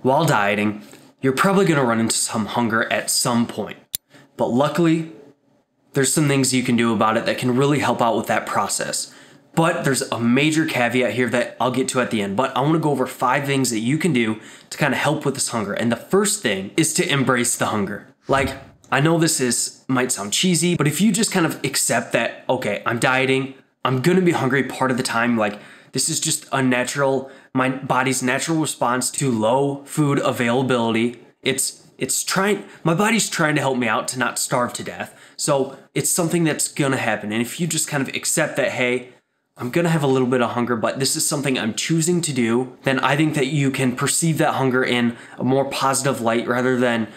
while dieting, you're probably going to run into some hunger at some point. But luckily, there's some things you can do about it that can really help out with that process. But there's a major caveat here that I'll get to at the end. But I want to go over 5 things that you can do to kind of help with this hunger. And the first thing is to embrace the hunger. Like, I know might sound cheesy, but if you just kind of accept that, okay, I'm dieting, I'm going to be hungry part of the time. Like, this is just my body's natural response to low food availability. My body's trying to help me out to not starve to death. So it's something that's gonna happen. And if you just kind of accept that, hey, I'm gonna have a little bit of hunger, but this is something I'm choosing to do, then I think that you can perceive that hunger in a more positive light rather than,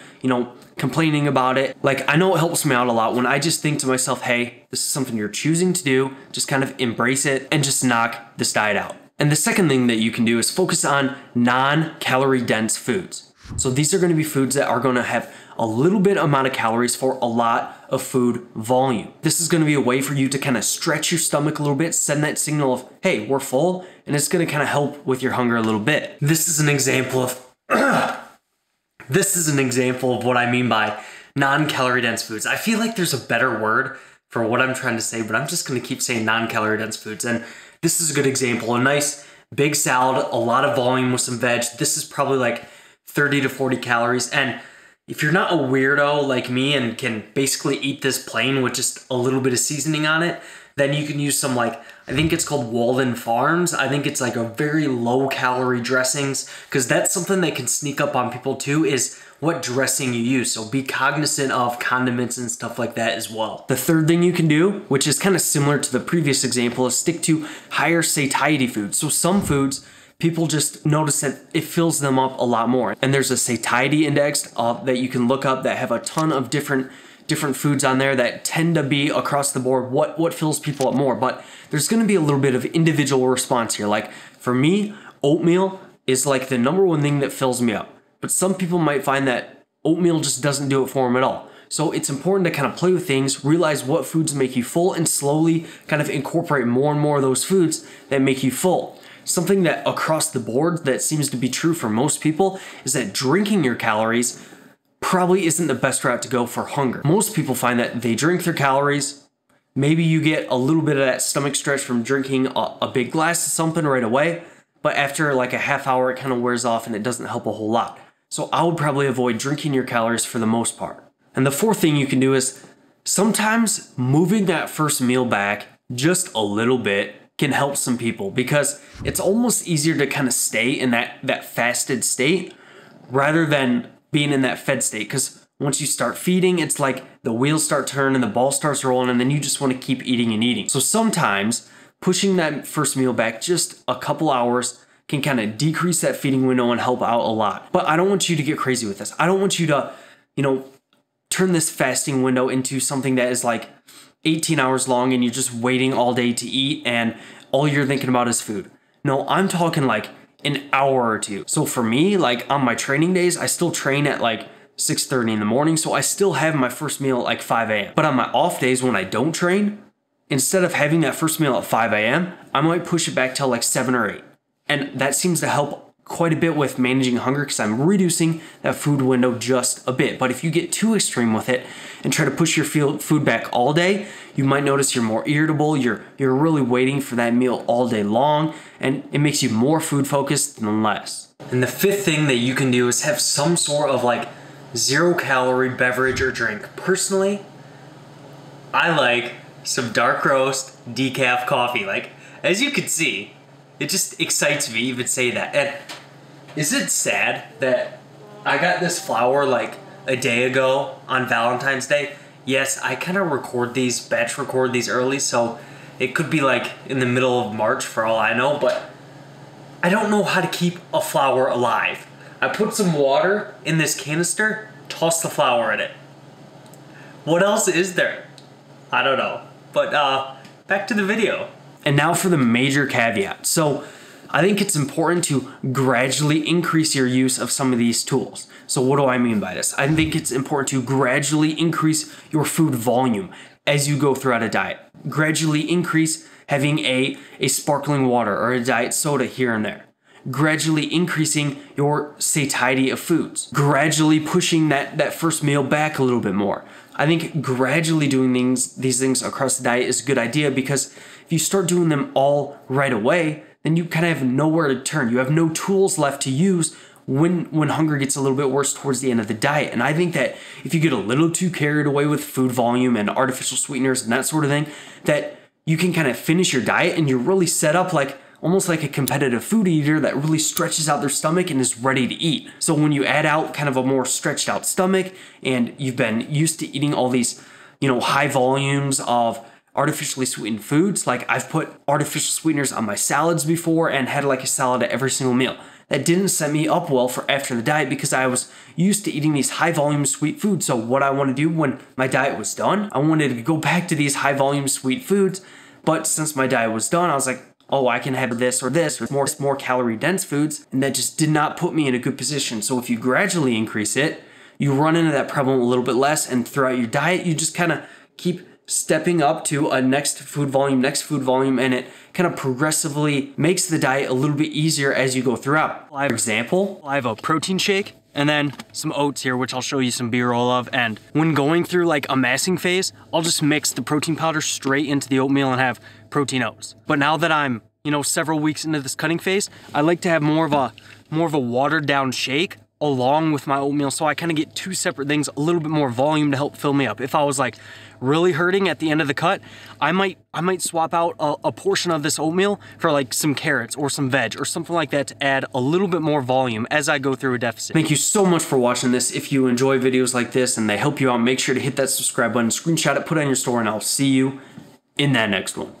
complaining about it. Like, I know it helps me out a lot when I just think to myself, hey, this is something you're choosing to do, just kind of embrace it and just knock this diet out. And the second thing that you can do is focus on non-calorie dense foods. So these are going to be foods that are going to have a little bit amount of calories for a lot of food volume. This is going to be a way for you to kind of stretch your stomach a little bit, send that signal of, hey, we're full, and it's going to kind of help with your hunger a little bit. This is an example of what I mean by non-calorie dense foods. I feel like there's a better word for what I'm trying to say, but I'm just going to keep saying non-calorie dense foods. And this is a good example. A nice big salad, a lot of volume with some veg. This is probably like 30 to 40 calories. And if you're not a weirdo like me and can basically eat this plain with just a little bit of seasoning on it, then you can use some I think it's called Walden Farms. I think it's like a very low calorie dressings, because that's something that can sneak up on people too, is what dressing you use. So be cognizant of condiments and stuff like that as well. The third thing you can do, which is kind of similar to the previous example, is stick to higher satiety foods. So some foods, people just notice that it fills them up a lot more. And there's a satiety index that you can look up that have a ton of different foods on there that tend to be across the board what fills people up more. But there's going to be a little bit of individual response here. Like for me, oatmeal is like the number one thing that fills me up. But some people might find that oatmeal just doesn't do it for them at all. So it's important to kind of play with things, realize what foods make you full, and slowly kind of incorporate more and more of those foods that make you full. Something that across the board that seems to be true for most people is that drinking your calories probably isn't the best route to go for hunger. Most people find that they drink their calories. Maybe you get a little bit of that stomach stretch from drinking a big glass of something right away, but after like a half hour, it kind of wears off and it doesn't help a whole lot. So I would probably avoid drinking your calories for the most part. And the fourth thing you can do is sometimes moving that first meal back just a little bit can help some people, because it's almost easier to kind of stay in that fasted state rather than being in that fed state. Because once you start feeding, it's like the wheels start turning, the ball starts rolling, and then you just want to keep eating and eating. So sometimes pushing that first meal back just a couple hours can kind of decrease that feeding window and help out a lot. But I don't want you to get crazy with this. I don't want you to, turn this fasting window into something that is like 18 hours long and you're just waiting all day to eat and all you're thinking about is food. No, I'm talking like an hour or two. So for me, like on my training days, I still train at like 6:30 in the morning. So I still have my first meal at like 5 a.m. But on my off days when I don't train, instead of having that first meal at 5 a.m., I might push it back till like 7 or 8. And that seems to help quite a bit with managing hunger because I'm reducing that food window just a bit. But if you get too extreme with it and try to push your food back all day, you might notice you're more irritable, you're really waiting for that meal all day long, and it makes you more food focused than less. And the fifth thing that you can do is have some sort of like 0-calorie beverage or drink. Personally, I like some dark roast decaf coffee. Like, as you can see, it just excites me to even say that. And is it sad that I got this flower like a day ago on Valentine's Day? Yes, I kind of batch record these early, so it could be like in the middle of March for all I know, but I don't know how to keep a flower alive. I put some water in this canister, toss the flower in it. What else is there? I don't know. But back to the video. And now for the major caveat. So I think it's important to gradually increase your use of some of these tools. So what do I mean by this? I think it's important to gradually increase your food volume as you go throughout a diet. Gradually increase having a sparkling water or a diet soda here and there. gradually increasing your satiety of foods, gradually pushing that first meal back a little bit more. I think gradually doing these things across the diet is a good idea, because if you start doing them all right away, then you kind of have nowhere to turn. You have no tools left to use when hunger gets a little bit worse towards the end of the diet. And I think that if you get a little too carried away with food volume and artificial sweeteners and that sort of thing, that you can kind of finish your diet and you're really set up like almost like a competitive food eater that really stretches out their stomach and is ready to eat. So when you add out kind of a more stretched out stomach and you've been used to eating all these, high volumes of artificially sweetened foods, like I've put artificial sweeteners on my salads before and had like a salad at every single meal. That didn't set me up well for after the diet, because I was used to eating these high volume sweet foods. So what I want to do when my diet was done, I wanted to go back to these high volume sweet foods. But since my diet was done, I was like, oh, I can have this or more calorie dense foods. And that just did not put me in a good position. So if you gradually increase it, you run into that problem a little bit less. And throughout your diet, you just kind of keep stepping up to a next food volume, and it kind of progressively makes the diet a little bit easier as you go throughout. For example, I have a protein shake and then some oats here, which I'll show you some B-roll of. And when going through like a massing phase, I'll just mix the protein powder straight into the oatmeal and have protein oats. But now that I'm, several weeks into this cutting phase, I like to have more of a watered down shake along with my oatmeal, so I kind of get two separate things, a little bit more volume to help fill me up. If I was like really hurting at the end of the cut, I might swap out a portion of this oatmeal for like some carrots or some veg or something like that to add a little bit more volume as I go through a deficit. Thank you so much for watching this. If you enjoy videos like this and they help you out, make sure to hit that subscribe button, screenshot it, put it on your store, and I'll see you in that next one.